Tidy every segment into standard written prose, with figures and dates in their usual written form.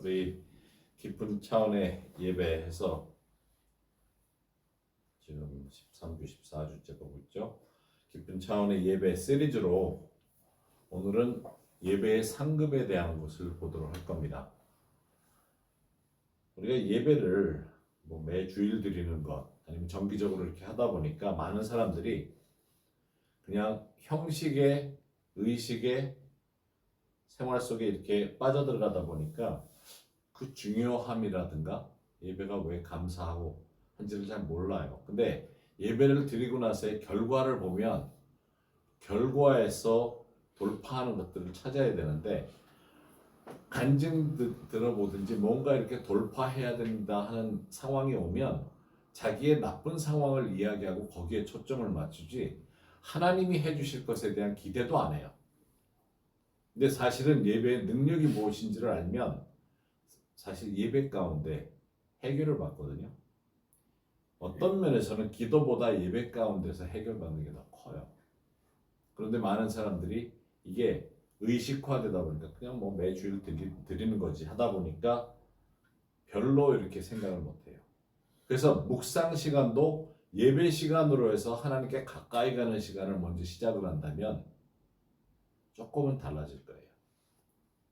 우리 깊은 차원의 예배해서 지금 13주, 14주째 보고 있죠. 깊은 차원의 예배 시리즈로 오늘은 예배의 상급에 대한 것을 보도록 할 겁니다. 우리가 예배를 매 주일 드리는 것 아니면 정기적으로 이렇게 하다 보니까 많은 사람들이 그냥 형식의 의식의 생활 속에 이렇게 빠져들어가다 보니까 그 중요함이라든가 예배가 왜 감사하고 한지를 잘 몰라요. 근데 예배를 드리고 나서의 결과를 보면 결과에서 돌파하는 것들을 찾아야 되는데 간증 들어보든지 뭔가 이렇게 돌파해야 된다 하는 상황이 오면 자기의 나쁜 상황을 이야기하고 거기에 초점을 맞추지 하나님이 해주실 것에 대한 기대도 안 해요. 근데 사실은 예배의 능력이 무엇인지를 알면 사실 예배 가운데 해결을 받거든요. 어떤 면에서는 기도보다 예배 가운데서 해결받는 게 더 커요. 그런데 많은 사람들이 이게 의식화되다 보니까 그냥 매주일 드리는 거지 하다 보니까 별로 이렇게 생각을 못해요. 그래서 묵상 시간도 예배 시간으로 해서 하나님께 가까이 가는 시간을 먼저 시작을 한다면 조금은 달라질 거예요.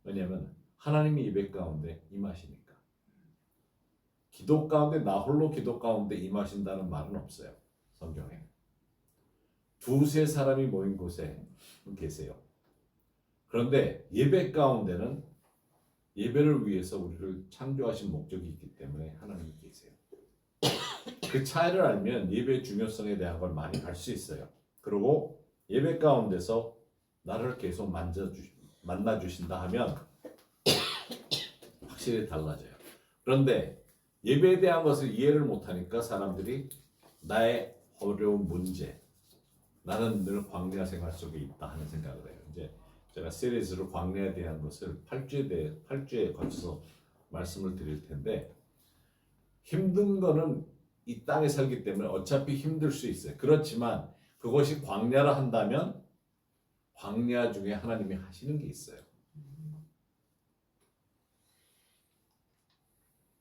왜냐하면 하나님이 예배 가운데 임하시니까. 기도 가운데 나 홀로 기도 가운데 임하신다는 말은 없어요. 성경에. 두세 사람이 모인 곳에 계세요. 그런데 예배 가운데는 예배를 위해서 우리를 창조하신 목적이 있기 때문에 하나님이 계세요. 그 차이를 알면 예배의 중요성에 대한 걸 많이 알 수 있어요. 그리고 예배 가운데서 나를 계속 만나주신다 하면 확실히 달라져요. 그런데 예배에 대한 것을 이해를 못하니까 사람들이 나의 어려운 문제, 나는 늘 광야 생활 속에 있다 하는 생각을 해요. 이제 제가 시리즈로 광야에 대한 것을 8주에 걸쳐서 말씀을 드릴 텐데 힘든 거는 이 땅에 살기 때문에 어차피 힘들 수 있어요. 그렇지만 그것이 광야라 한다면 광야 중에 하나님이 하시는 게 있어요.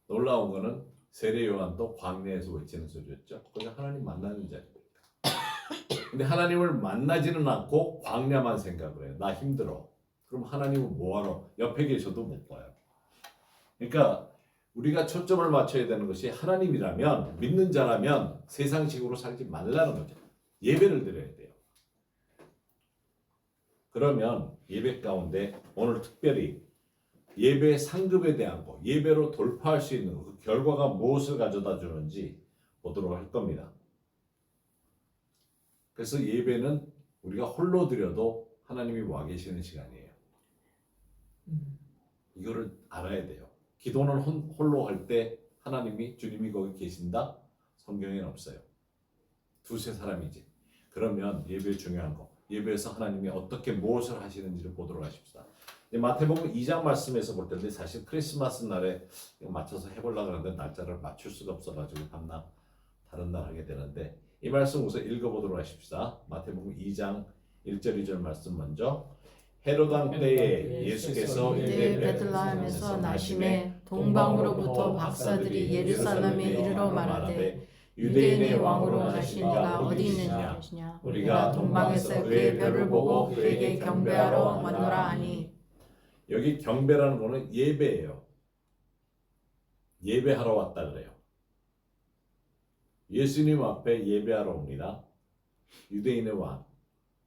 놀라운 거는 세례 요한도 광야에서 외치는 소리였죠. 거기 하나님 만나는 자리입니다. 근데 하나님을 만나지는 않고 광야만 생각을 해요. 나 힘들어. 그럼 하나님은 뭐하러? 옆에 계셔도 못 봐요. 그러니까 우리가 초점을 맞춰야 되는 것이 하나님이라면, 믿는 자라면 세상식으로 살지 말라는 거죠. 예배를 드려야 돼요. 그러면 예배 가운데 오늘 특별히 예배의 상급에 대한 거, 예배로 돌파할 수 있는 그 결과가 무엇을 가져다 주는지 보도록 할 겁니다. 그래서 예배는 우리가 홀로 드려도 하나님이 와 계시는 시간이에요. 이거를 알아야 돼요. 기도는 홀로 할 때 하나님이 주님이 거기 계신다? 성경에는 없어요. 두세 사람이지. 그러면 예배 중요한 거. 예배에서 하나님이 어떻게 무엇을 하시는지를 보도록 하십시다. 마태복음 2장 말씀에서 볼 텐데 사실 크리스마스 날에 맞춰서 해보려고 하는데 날짜를 맞출 수가 없어가지고 다른 날 하게 되는데 이 말씀 우선 읽어보도록 하십시다. 마태복음 2장 1절 2절 말씀 먼저. 헤롯 왕 때에 예수께서 유대 베들레헴에서 나심에 동방으로부터 박사들이 예루살렘에 이르러 말하되 유대인의 왕으로 나신 이가 어디 있느냐. 우리가 동방에서 그의 별을 보고 그에게 경배하러 왔노라 하니. 여기 경배라는 거는 예배예요. 예배하러 왔다 그래요. 예수님 앞에 예배하러 옵니다. 유대인의 왕.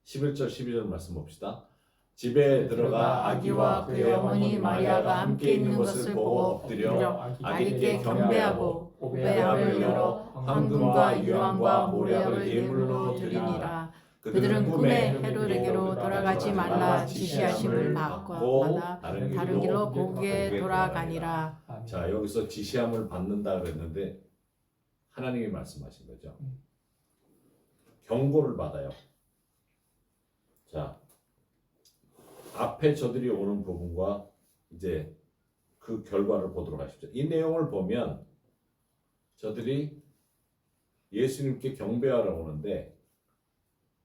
11절 12절 말씀 봅시다. 집에 들어가 아기와 그의 어머니 마리아가 함께 있는 것을 보고 엎드려 아기께 경배하고 보배함을 열어 황금과 유황과 모략을 예물로 드리니라. 그들은 꿈에 헤롯에게로 돌아가지 말라 지시하심을 받아 다른 길로 고국에 돌아가니라. 자, 여기서 지시함을 받는다 그랬는데 하나님이 말씀하신 거죠. 경고를 받아요. 자, 앞에 저들이 오는 부분과 이제 그 결과를 보도록 하십시오. 이 내용을 보면 저들이 예수님께 경배하러 오는데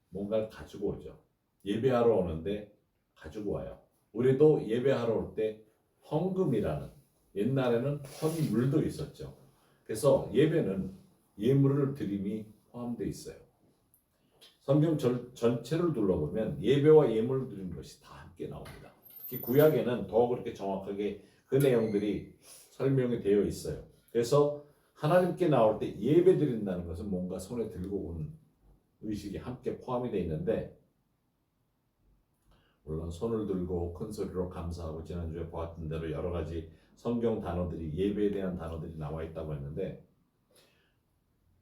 뭔가를 가지고 오죠. 예배하러 오는데 가지고 와요. 우리도 예배하러 올 때 헌금이라는 옛날에는 헌물도 있었죠. 그래서 예배는 예물을 드림이 포함되어 있어요. 성경 전체를 둘러보면 예배와 예물을 드리는 것이 다 함께 나옵니다. 특히 구약에는 더 그렇게 정확하게 그 내용들이 설명이 되어 있어요. 그래서 하나님께 나올 때 예배 드린다는 것은 뭔가 손에 들고 오는 의식이 함께 포함이 되어 있는데, 물론 손을 들고 큰 소리로 감사하고 지난주에 보았던 대로 여러 가지 성경 단어들이, 예배에 대한 단어들이 나와 있다고 했는데,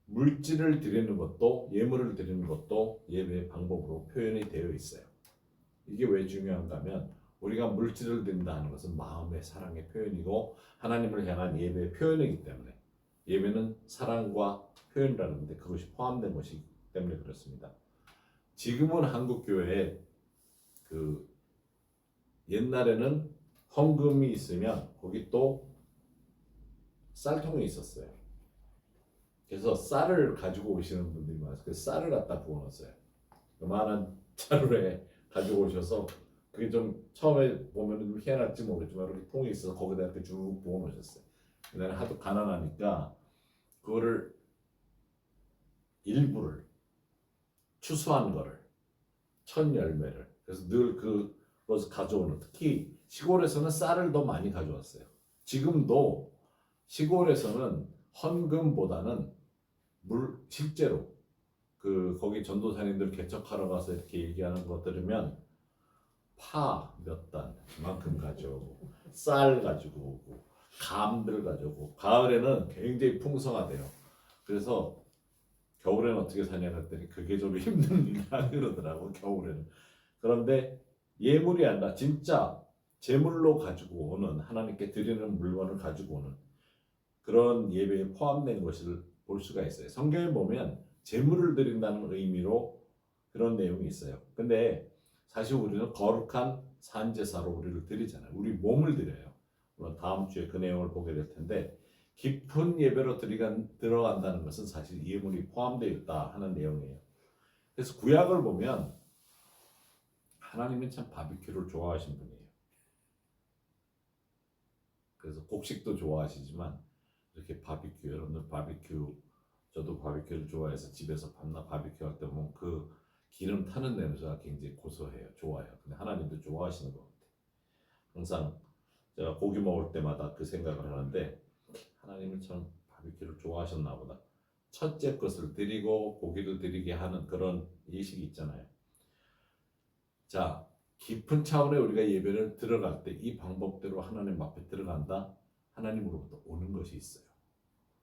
물질을 드리는 것도 예물을 드리는 것도 예배의 방법으로 표현이 되어 있어요. 이게 왜 중요한가 하면 우리가 물질을 드린다는 것은 마음의 사랑의 표현이고 하나님을 향한 예배의 표현이기 때문에, 예배는 사랑과 표현이라는 건데 그것이 포함된 것이기 때문에 그렇습니다. 지금은 한국 교회에 그 옛날에는 헌금이 있으면 거기 또 쌀통이 있었어요. 그래서 쌀을 가지고 오시는 분들이 많아서 그 쌀을 갖다 부어놨어요. 요만한 자루에 가지고 오셔서, 그게 좀 처음에 보면 좀 희한할지 모르겠지만 이렇게 통이 있어서 거기다 이렇게 쭉 부어놓으셨어요. 옛날에 하도 가난하니까 그거를 일부를, 추수한 거를, 첫 열매를, 그래서 늘 그것을 가져오는, 특히 시골에서는 쌀을 더 많이 가져왔어요. 지금도 시골에서는 헌금보다는 실제로 거기 전도사님들 개척하러 가서 이렇게 얘기하는 거 들으면 파 몇 단 그만큼 가져오고, 쌀 가지고 오고, 감들 가져오고, 가을에는 굉장히 풍성하대요. 그래서 겨울에는 어떻게 사냐 했더니 그게 좀 힘든 일이라 그러더라고, 겨울에는. 그런데 예물이 아니라 진짜 제물로 가지고 오는, 하나님께 드리는 물건을 가지고 오는 그런 예배에 포함된 것을 볼 수가 있어요. 성경에 보면 제물을 드린다는 의미로 그런 내용이 있어요. 근데 사실 우리는 거룩한 산제사로 우리를 드리잖아요. 우리 몸을 드려요. 물론 다음 주에 그 내용을 보게 될 텐데, 깊은 예배로 들어간다는 것은 사실 예물이 포함되어 있다 하는 내용이에요. 그래서 구약을 보면 하나님은 참 바비큐를 좋아하신 분이에요. 그래서 곡식도 좋아하시지만 이렇게 바비큐, 여러분들 바비큐, 저도 바비큐를 좋아해서 집에서 밤낮 바비큐 할 때 보면 그 기름 타는 냄새가 굉장히 고소해요. 좋아요. 근데 하나님도 좋아하시는 것 같아요. 항상 제가 고기 먹을 때마다 그 생각을 하는데, 하나님은 참 바비큐를 좋아하셨나 보다. 첫째 것을 드리고 고기를 드리게 하는 그런 예식이 있잖아요. 자, 깊은 차원의 우리가 예배를 들어갈 때 이 방법대로 하나님 앞에 들어간다, 하나님으로부터 오는 것이 있어요.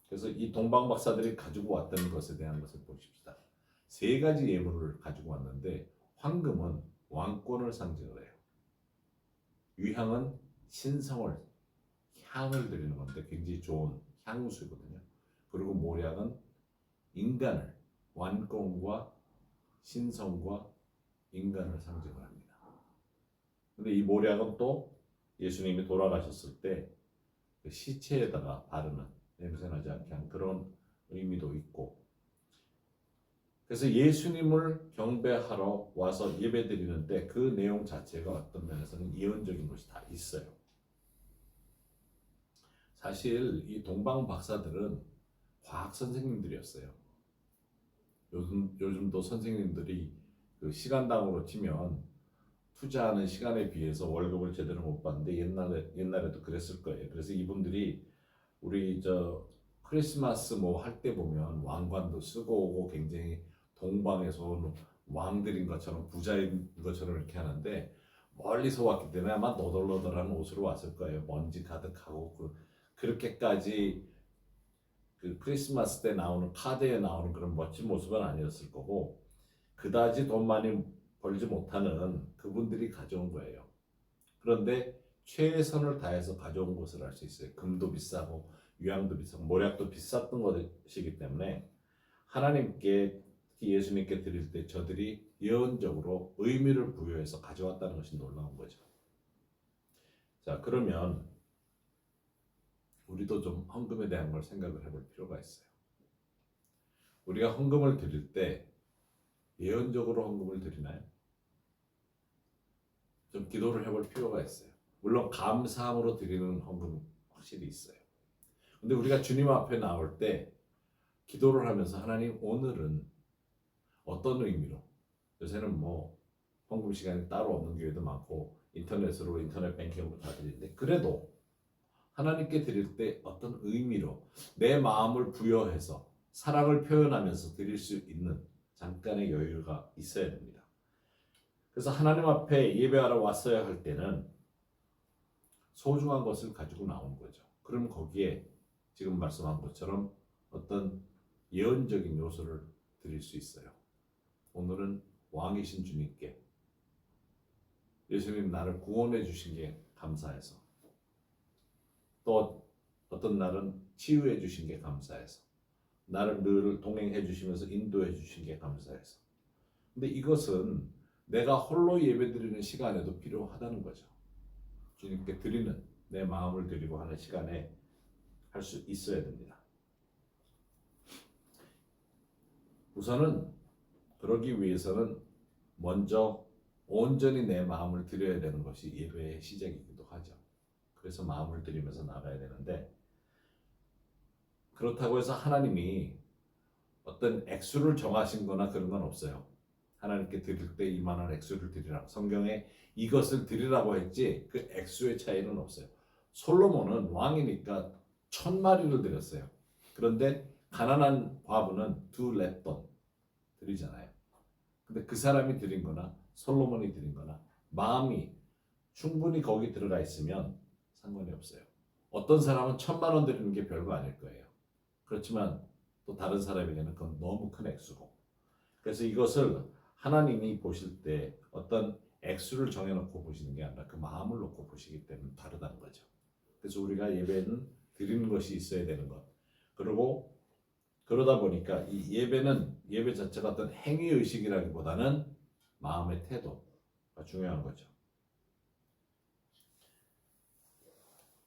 그래서 이 동방 박사들이 가지고 왔던 것에 대한 것을 보십시다. 세 가지 예물을 가지고 왔는데, 황금은 왕권을 상징을 해요. 유향은 신성을, 향을 드리는 건데 굉장히 좋은 향수거든요. 그리고 모략은 인간을, 완공과 신성과 인간을 상징을 합니다. 근데 이 모략은 또 예수님이 돌아가셨을 때 그 시체에다가 바르는, 냄새나지 않게 한 그런 의미도 있고, 그래서 예수님을 경배하러 와서 예배드리는데 그 내용 자체가 어떤 면에서는 예언적인 것이 다 있어요. 사실 이 동방 박사들은 과학 선생님들이었어요. 요즘도 선생님들이 그 시간당으로 치면 투자하는 시간에 비해서 월급을 제대로 못 받는데, 옛날에도 그랬을 거예요. 그래서 이분들이 우리 크리스마스 뭐 할 때 보면 왕관도 쓰고 오고, 굉장히 동방에서 온 왕들인 것처럼, 부자인 것처럼 이렇게 하는데, 멀리서 왔기 때문에 아마 너덜너덜한 옷으로 왔을 거예요. 먼지 가득하고, 그렇게까지 그 크리스마스 때 나오는, 카드에 나오는 그런 멋진 모습은 아니었을 거고, 그다지 돈 많이 벌지 못하는 그분들이 가져온 거예요. 그런데 최선을 다해서 가져온 것을 알 수 있어요. 금도 비싸고 유향도 비싸고 모략도 비쌌던 것이기 때문에 하나님께, 특히 예수님께 드릴 때 저들이 예언적으로 의미를 부여해서 가져왔다는 것이 놀라운 거죠. 자, 그러면 우리도 좀 헌금에 대한 걸 생각을 해볼 필요가 있어요. 우리가 헌금을 드릴 때 예언적으로 헌금을 드리나요? 좀 기도를 해볼 필요가 있어요. 물론 감사함으로 드리는 헌금 확실히 있어요. 근데 우리가 주님 앞에 나올 때 기도를 하면서 하나님 오늘은 어떤 의미로, 요새는 뭐 헌금 시간이 따로 없는 교회도 많고 인터넷으로 인터넷 뱅킹으로 다 드리는데, 그래도 하나님께 드릴 때 어떤 의미로 내 마음을 부여해서 사랑을 표현하면서 드릴 수 있는 잠깐의 여유가 있어야 됩니다. 그래서 하나님 앞에 예배하러 왔어야 할 때는 소중한 것을 가지고 나오는 거죠. 그럼 거기에 지금 말씀한 것처럼 어떤 예언적인 요소를 드릴 수 있어요. 오늘은 왕이신 주님께, 예수님 나를 구원해 주신 게 감사해서, 또 어떤 날은 치유해 주신 게 감사해서, 나를 늘 동행해 주시면서 인도해 주신 게 감사해서. 근데 이것은 내가 홀로 예배드리는 시간에도 필요하다는 거죠. 주님께 드리는, 내 마음을 드리고 하는 시간에 할 수 있어야 됩니다. 우선은 그러기 위해서는 먼저 온전히 내 마음을 드려야 되는 것이 예배의 시작이기도 하죠. 그래서 마음을 드리면서 나가야 되는데, 그렇다고 해서 하나님이 어떤 액수를 정하신 거나 그런 건 없어요. 하나님께 드릴 때 이만한 액수를 드리라, 성경에 이것을 드리라고 했지 그 액수의 차이는 없어요. 솔로몬은 왕이니까 1000마리를 드렸어요. 그런데 가난한 과부는 2렙돈 드리잖아요. 근데 그 사람이 드린 거나 솔로몬이 드린 거나 마음이 충분히 거기 들어가 있으면 상관이 없어요. 어떤 사람은 1000만 원 드리는 게 별거 아닐 거예요. 그렇지만 또 다른 사람에게는 그건 너무 큰 액수고. 그래서 이것을 하나님이 보실 때 어떤 액수를 정해놓고 보시는 게 아니라 그 마음을 놓고 보시기 때문에 다르다는 거죠. 그래서 우리가 예배는 드리는 것이 있어야 되는 것. 그리고 그러다 보니까 이 예배는, 예배 자체가 어떤 행위 의식이라기보다는 마음의 태도가 중요한 거죠.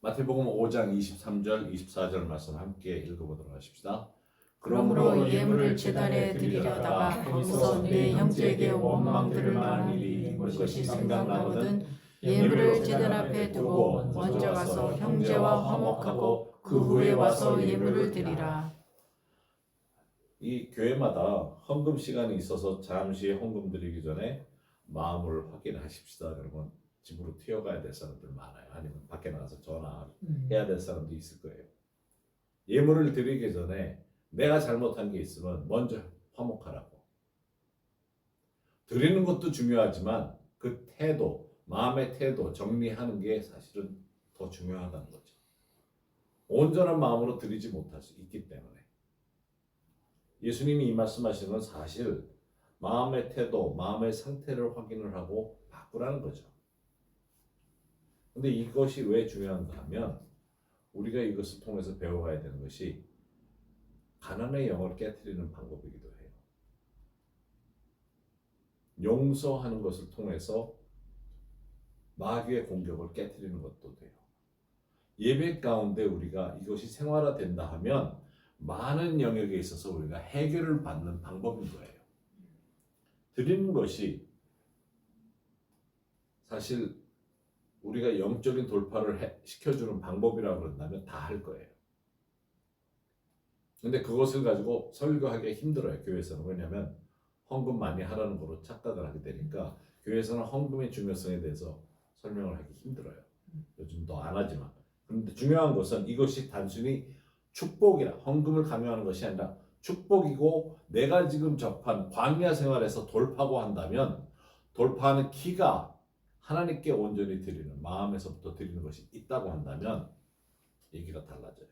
마태복음 5장 23절 24절 말씀 함께 읽어보도록 하십시다. 그러므로 예물을 제단에 드리려다가 거기서 네 형제에게 원망들을 말하는 일이 있는 것이 생각나거든 예물을 제단 앞에 두고 먼저 가서 형제와 화목하고 그 후에 와서 예물을 드리라. 이 교회마다 헌금 시간이 있어서 잠시 헌금 드리기 전에 마음을 확인하십시다. 그러면 집으로 튀어가야 될 사람들 많아요. 아니면 밖에 나가서 전화해야 될 사람도 있을 거예요. 예물을 드리기 전에 내가 잘못한 게 있으면 먼저 화목하라고. 드리는 것도 중요하지만 그 태도, 마음의 태도 정리하는 게 사실은 더 중요하다는 거죠. 온전한 마음으로 드리지 못할 수 있기 때문에. 예수님이 이 말씀하시는 건 사실 마음의 태도, 마음의 상태를 확인을 하고 바꾸라는 거죠. 근데 이것이 왜 중요한가 하면 우리가 이것을 통해서 배워가야 되는 것이 가난의 영을 깨트리는 방법이기도 해요. 용서하는 것을 통해서 마귀의 공격을 깨트리는 것도 돼요. 예배 가운데 우리가 이것이 생활화된다 하면 많은 영역에 있어서 우리가 해결을 받는 방법인 거예요. 드리는 것이 사실 우리가 영적인 돌파를 시켜주는 방법이라고 그런다면 다 할 거예요. 근데 그것을 가지고 설교하기가 힘들어요, 교회에서는. 왜냐하면 헌금 많이 하라는 거로 착각을 하게 되니까 교회에서는 헌금의 중요성에 대해서 설명을 하기 힘들어요. 요즘 더 안 하지만. 그런데 중요한 것은 이것이 단순히 축복이라, 헌금을 강요하는 것이 아니라 축복이고 내가 지금 접한 광야 생활에서 돌파고 한다면 돌파하는 키가 하나님께 온전히 드리는, 마음에서부터 드리는 것이 있다고 한다면 얘기가 달라져요.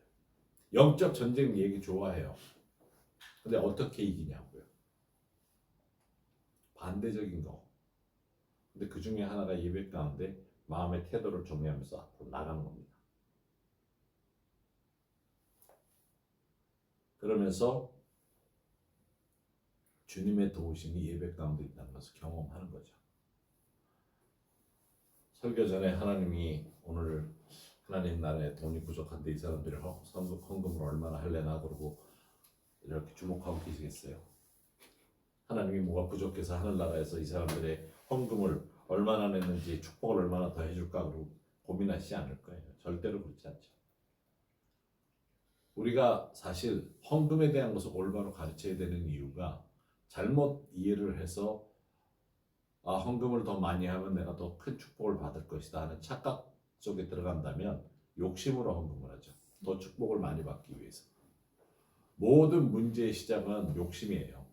영적 전쟁 얘기 좋아해요. 근데 어떻게 이기냐고요. 반대적인 거. 근데 그 중에 하나가 예배 가운데 마음의 태도를 정리하면서 앞으로 나가는 겁니다. 그러면서 주님의 도우심이 예배 가운데 있다는 것을 경험하는 거죠. 설교 전에 하나님이 오늘 하나님 나라에 돈이 부족한데 이 사람들이 헌금을 얼마나 할래나 그러고 이렇게 주목하고 계시겠어요? 하나님이 뭐가 부족해서 하늘나라에서 이 사람들의 헌금을 얼마나 냈는지 축복을 얼마나 더 해줄까 그러고 고민하시지 않을 거예요. 절대로 그렇지 않죠. 우리가 사실 헌금에 대한 것을 올바로 가르쳐야 되는 이유가 잘못 이해를 해서 헌금을 더 많이 하면 내가 더 큰 축복을 받을 것이다 하는 착각 속에 들어간다면 욕심으로 헌금을 하죠. 더 축복을 많이 받기 위해서. 모든 문제의 시작은 욕심이에요.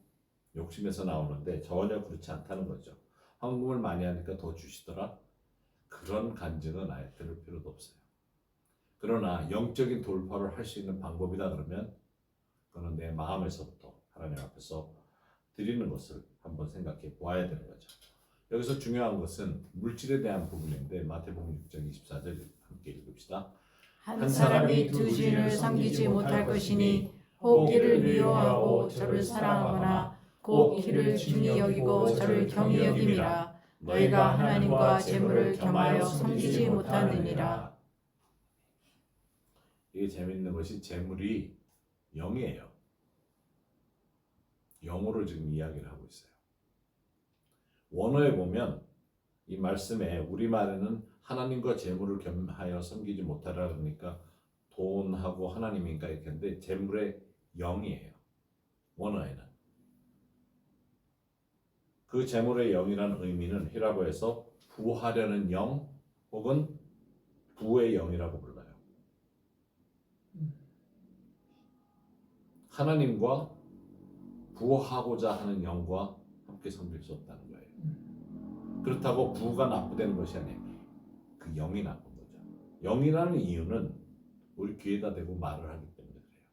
욕심에서 나오는데 전혀 그렇지 않다는 거죠. 헌금을 많이 하니까 더 주시더라. 그런 간증은 아예 들을 필요도 없어요. 그러나 영적인 돌파를 할 수 있는 방법이다 그러면 그거는 내 마음에서부터 하나님 앞에서 드리는 것을 한번 생각해 보아야 되는 거죠. 여기서 중요한 것은 물질에 대한 부분인데 마태복음 6장 24절 함께 읽읍시다. 한 사람이 두 주인을 섬기지 못할 것이니 혹 이를 미워하고 저를 사랑하거나 곧 이를 중히 여기고 저를 경히 여김이라. 너희가 하나님과 재물을 겸하여 섬기지 못하느니라. 이게 재밌는 것이 재물이 영이에요. 영으로 지금 이야기를 하고 있어요. 원어에 보면 이 말씀에 우리말에는 하나님과 재물을 겸하여 섬기지 못하라 그러니까 돈하고 하나님인가 이렇게 하는데 재물의 영이에요. 원어에는. 그 재물의 영이라는 의미는 히라보에서 부하려는 영 혹은 부의 영이라고 불러요. 하나님과 부하고자 하는 영과 함께 섬길 수 없다는 거예요. 그렇다고 부가 나쁘다는 것이 아니에요. 그 영이 나쁜 거죠. 영이라는 이유는 우리 귀에다 대고 말을 하기 때문에 그래요.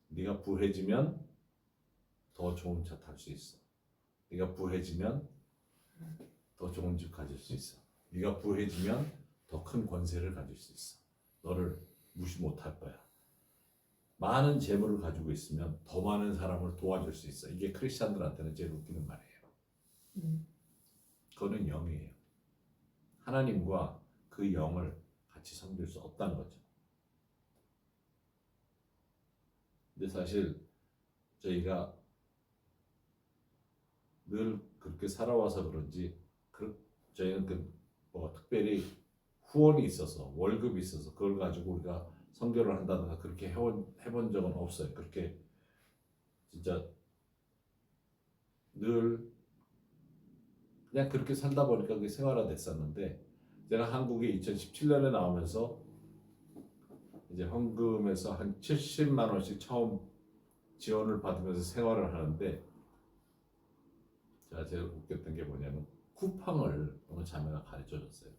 네가 부해지면 더 좋은 차 탈 수 있어. 네가 부해지면 더 좋은 집 가질 수 있어. 네가 부해지면 더 큰 권세를 가질 수 있어. 너를 무시 못할 거야. 많은 재물을 가지고 있으면 더 많은 사람을 도와줄 수 있어. 이게 크리스찬들한테는 제일 웃기는 말이에요. 그거는 영이에요. 하나님과 그 영을 같이 섬길 수 없다는 거죠. 근데 사실 저희가 늘 그렇게 살아와서 그런지 저희는 특별히 후원이 있어서 월급이 있어서 그걸 가지고 우리가 선교를 한다든가 그렇게 해본 적은 없어요. 그렇게 진짜 늘 그냥 그렇게 살다 보니까 그게 생활화됐었는데 제가 한국에 2017년에 나오면서 이제 헌금에서 한 70만 원씩 처음 지원을 받으면서 생활을 하는데 제가 제일 웃겼던 게 뭐냐면 쿠팡을 어느 자매가 가르쳐줬어요.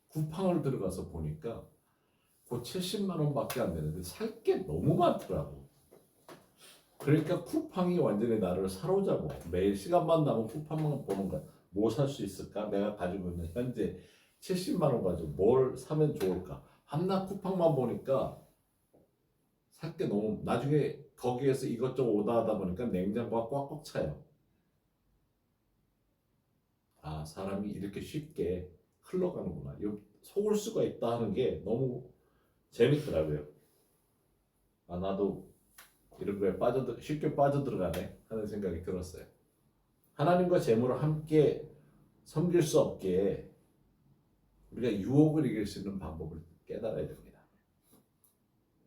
쿠팡을 들어가서 보니까 그 70만 원밖에 안 되는데 살 게 너무 많더라고. 그러니까 쿠팡이 완전히 나를 사로잡아. 매일 시간만 나면 쿠팡만 보는 거야. 뭐 살 수 있을까? 내가 가지고 있는 현재 70만 원 가지고 뭘 사면 좋을까? 한낱 쿠팡만 보니까 살 게 너무 나중에 거기에서 이것저것 오다 하다 보니까 냉장고가 꽉꽉 차요. 아, 사람이 이렇게 쉽게 흘러가는구나. 속을 수가 있다 하는 게 너무 재밌더라고요. 아, 나도 이런 거에 쉽게 빠져들어가네 하는 생각이 들었어요. 하나님과 재물을 함께 섬길 수 없게 우리가 유혹을 이길 수 있는 방법을 깨달아야 됩니다.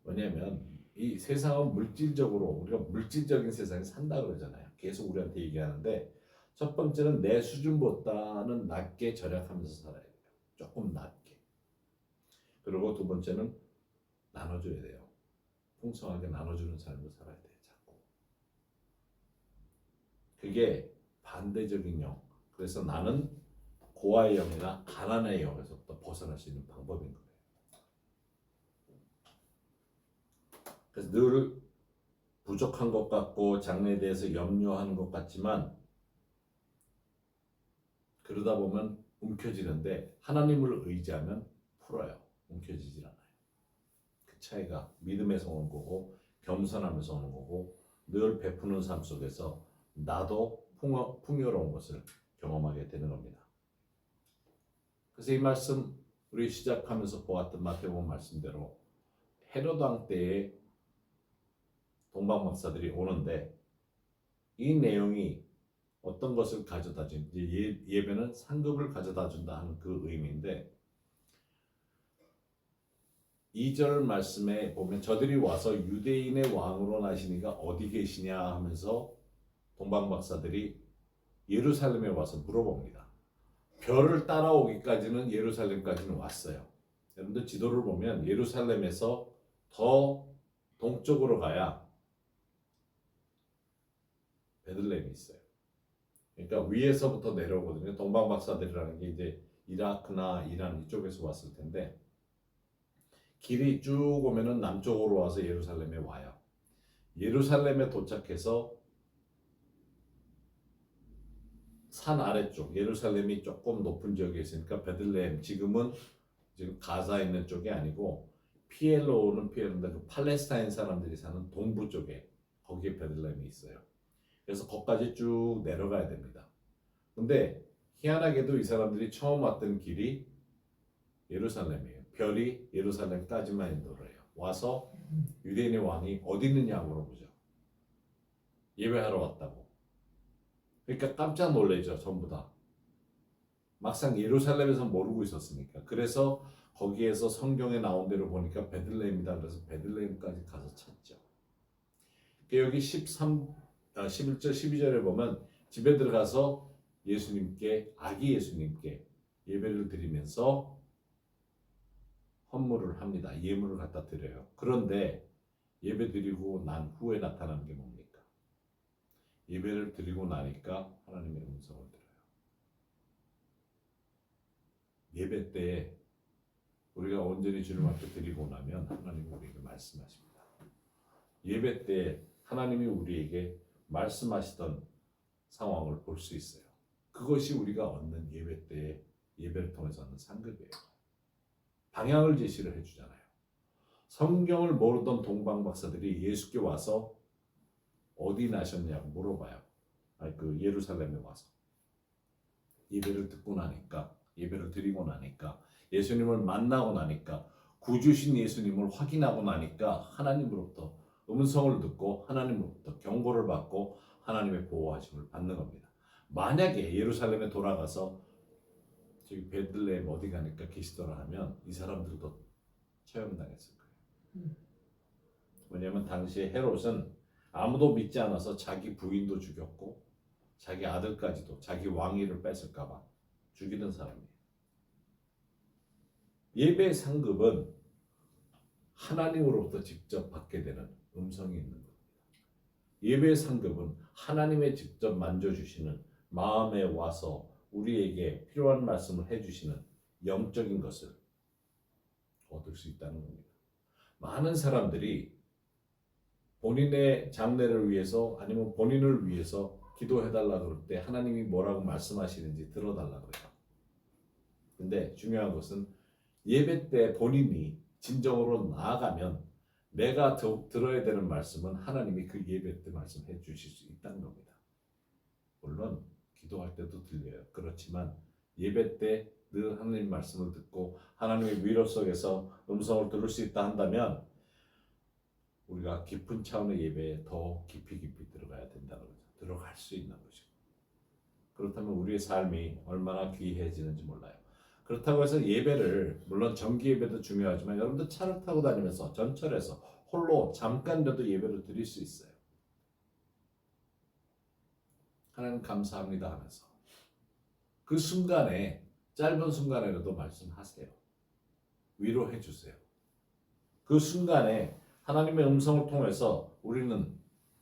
왜냐하면 이 세상은 물질적으로 우리가 물질적인 세상에 산다 그러잖아요. 계속 우리한테 얘기하는데 첫 번째는 내 수준보다는 낮게 절약하면서 살아야 돼요. 조금 낮게. 그리고 두 번째는 나눠줘야 돼요. 풍성하게 나눠주는 삶을 살아야 돼요. 자꾸. 그게 반대적인 영. 그래서 나는 고아의 영이나 가난의 영에서부터 벗어날 수 있는 방법인 거예요. 그래서 늘 부족한 것 같고 장래에 대해서 염려하는 것 같지만 그러다 보면 움켜쥐는데 하나님을 의지하면 풀어요. 움켜쥐질 않아요. 그 차이가 믿음에서 오는 거고 겸손하면서 오는 거고 늘 베푸는 삶 속에서 나도 풍요로운 것을 경험하게 되는 겁니다. 그래서 이 말씀 우리 시작하면서 보았던 마태복음 말씀대로 헤롯 왕 때에 동방 박사들이 오는데 이 내용이 어떤 것을 가져다 준 예배는 상급을 가져다 준다 하는 그 의미인데 2절 말씀에 보면 저들이 와서 유대인의 왕으로 나시니가 어디 계시냐 하면서 동방박사들이 예루살렘에 와서 물어봅니다. 별을 따라오기까지는 예루살렘까지는 왔어요. 여러분들 지도를 보면 예루살렘에서 더 동쪽으로 가야 베들레헴이 있어요. 그러니까 위에서부터 내려오거든요. 동방박사들이라는 게 이제 이라크나 이란 이쪽에서 왔을 텐데 길이 쭉 오면은 남쪽으로 와서 예루살렘에 와요. 예루살렘에 도착해서 산 아래쪽 예루살렘이 조금 높은 지역에 있으니까 베들레헴 지금 가사 있는 쪽이 아니고 피엘로는 피엘로인데 그 팔레스타인 사람들이 사는 동부 쪽에 거기에 베들레헴이 있어요. 그래서 거기까지 쭉 내려가야 됩니다. 근데 희한하게도 이 사람들이 처음 왔던 길이 예루살렘이에요. 별이 예루살렘까지만 인도해요. 와서 유대인의 왕이 어디 있느냐 물어보죠. 예배하러 왔다고. 그러니까 깜짝 놀라죠. 전부 다. 막상 예루살렘에서 모르고 있었으니까. 그래서 거기에서 성경에 나온 대로 보니까 베들레헴이다. 그래서 베들레헴까지 가서 찾죠. 여기 11절 12절에 보면 집에 들어가서 예수님께 아기 예수님께 예배를 드리면서 헌물을 합니다. 예물을 갖다 드려요. 그런데 예배 드리고 난 후에 나타나는 게 뭡니까? 예배를 드리고 나니까 하나님의 음성을 들어요. 예배 때 우리가 온전히 주님 앞에 드리고 나면 하나님이 우리에게 말씀하십니다. 예배 때 하나님이 우리에게 말씀하시던 상황을 볼 수 있어요. 그것이 우리가 얻는 예배 때 예배를 통해서 얻는 상급이에요. 방향을 제시를 해주잖아요. 성경을 모르던 동방박사들이 예수께 와서 어디 나셨냐고 물어봐요. 그 예루살렘에 와서 예배를 듣고 나니까 예배를 드리고 나니까 예수님을 만나고 나니까 구주신 예수님을 확인하고 나니까 하나님으로부터 음성을 듣고 하나님으로부터 경고를 받고 하나님의 보호하심을 받는 겁니다. 만약에 예루살렘에 돌아가서 저기 베들레헴 어디 가니까 계시더라 하면 이 사람들도 처형당했을 거예요. 왜냐하면 당시에 헤롯은 아무도 믿지 않아서 자기 부인도 죽였고 자기 아들까지도 자기 왕위를 뺏을까 봐 죽이던 사람이에요. 예배 상급은 하나님으로부터 직접 받게 되는 음성이 있는 겁니다. 예배 상급은 하나님의 직접 만져주시는 마음에 와서 우리에게 필요한 말씀을 해주시는 영적인 것을 얻을 수 있다는 겁니다. 많은 사람들이 본인의 장래를 위해서 아니면 본인을 위해서 기도해달라 그럴 때 하나님이 뭐라고 말씀하시는지 들어달라 그래요. 근데 중요한 것은 예배 때 본인이 진정으로 나아가면 내가 들어야 되는 말씀은 하나님이 그 예배 때 말씀해 주실 수 있다는 겁니다. 물론 기도할 때도 들려요. 그렇지만 예배 때 늘 하나님 말씀을 듣고 하나님의 위로 속에서 음성을 들을 수 있다 한다면 우리가 깊은 차원의 예배에 더 깊이 들어가야 된다는 거죠. 들어갈 수 있는 것이고. 그렇다면 우리의 삶이 얼마나 귀해지는지 몰라요. 그렇다고 해서 예배를 물론 정기 예배도 중요하지만 여러분들 차를 타고 다니면서 전철에서 홀로 잠깐이라도 예배를 드릴 수 있어요. 하나님 감사합니다 하면서 그 순간에 짧은 순간에라도 말씀하세요. 위로해 주세요. 그 순간에 하나님의 음성을 통해서 우리는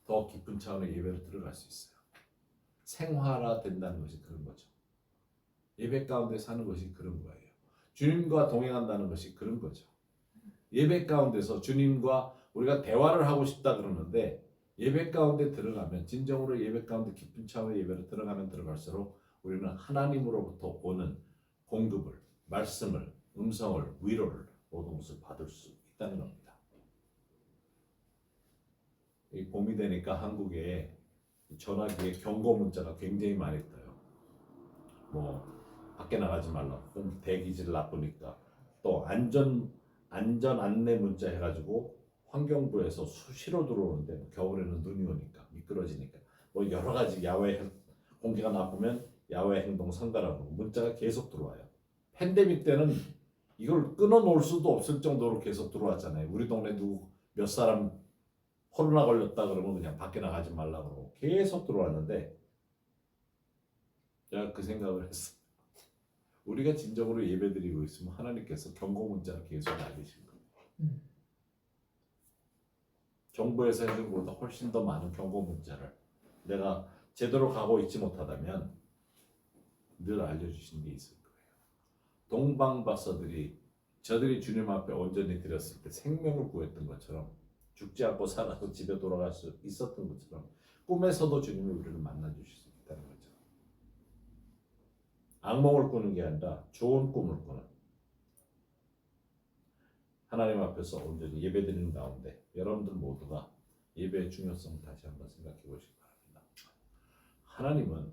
더 깊은 차원의 예배로 들어갈 수 있어요. 생활화 된다는 것이 그런 거죠. 예배 가운데 사는 것이 그런 거예요. 주님과 동행한다는 것이 그런 거죠. 예배 가운데서 주님과 우리가 대화를 하고 싶다 그러는데 예배 가운데 들어가면 진정으로 예배 가운데 깊은 차원의 예배로 들어가면 들어갈수록 우리는 하나님으로부터 오는 공급을, 말씀을, 음성을, 위로를 모든 것을 받을 수 있다는 겁니다. 이 봄이 되니까 한국에 전화기에 경고 문자가 굉장히 많이 떠요. 뭐 밖에 나가지 말라고, 대기질 나쁘니까, 또 안전 안내 문자 해가지고 환경부에서 수시로 들어오는데 겨울에는 눈이 오니까 미끄러지니까 뭐 여러 가지 야외 공기가 나쁘면 야외 행동 상가라고 문자가 계속 들어와요. 팬데믹 때는 이걸 끊어놓을 수도 없을 정도로 계속 들어왔잖아요. 우리 동네 누구 몇 사람 코로나 걸렸다 그러면 그냥 밖에 나가지 말라 그러고 계속 들어왔는데 제가 그 생각을 했어. 우리가 진정으로 예배드리고 있으면 하나님께서 경고 문자를 계속 날리실 거예요. 정부에서 해준 것보다 훨씬 더 많은 경고 문자를 내가 제대로 가고 있지 못하다면 늘 알려주신 게 있을 거예요. 동방박사들이 저들이 주님 앞에 온전히 드렸을 때 생명을 구했던 것처럼 죽지 않고 살아서 집에 돌아갈 수 있었던 것처럼 꿈에서도 주님이 우리를 만나 주실 수 있다는 거죠. 악몽을 꾸는 게 아니라 좋은 꿈을 꾸는 하나님 앞에서 온전히 예배드리는 가운데 여러분들 모두가 예배의 중요성을 다시 한번 생각해 보시기 바랍니다. 하나님은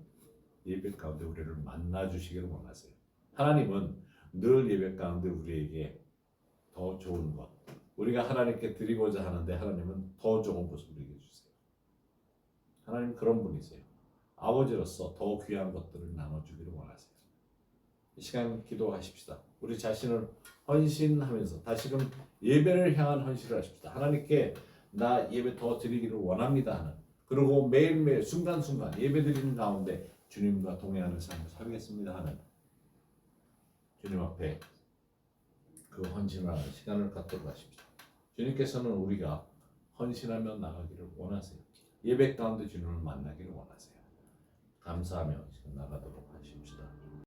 예배 가운데 우리를 만나 주시기를 원하세요. 하나님은 늘 예배 가운데 우리에게 더 좋은 것, 우리가 하나님께 드리고자 하는데 하나님은 더 좋은 것을 우리에게 주세요. 하나님 그런 분이세요. 아버지로서 더 귀한 것들을 나눠주기를 원하세요. 이 시간 기도하십시다. 우리 자신을 헌신하면서 다시금 예배를 향한 헌신을 하십시다. 하나님께 나 예배 더 드리기를 원합니다 하는, 그리고 매일매일 순간순간 예배 드리는 가운데 주님과 동행하는 삶을 살겠습니다 하는 주님 앞에 그 헌신을 하는 시간을 갖도록 하십시오. 주님께서는 우리가 헌신하며 나가기를 원하세요. 예배 가운데 주님을 만나기를 원하세요. 감사하며 지금 나가도록 하십시다.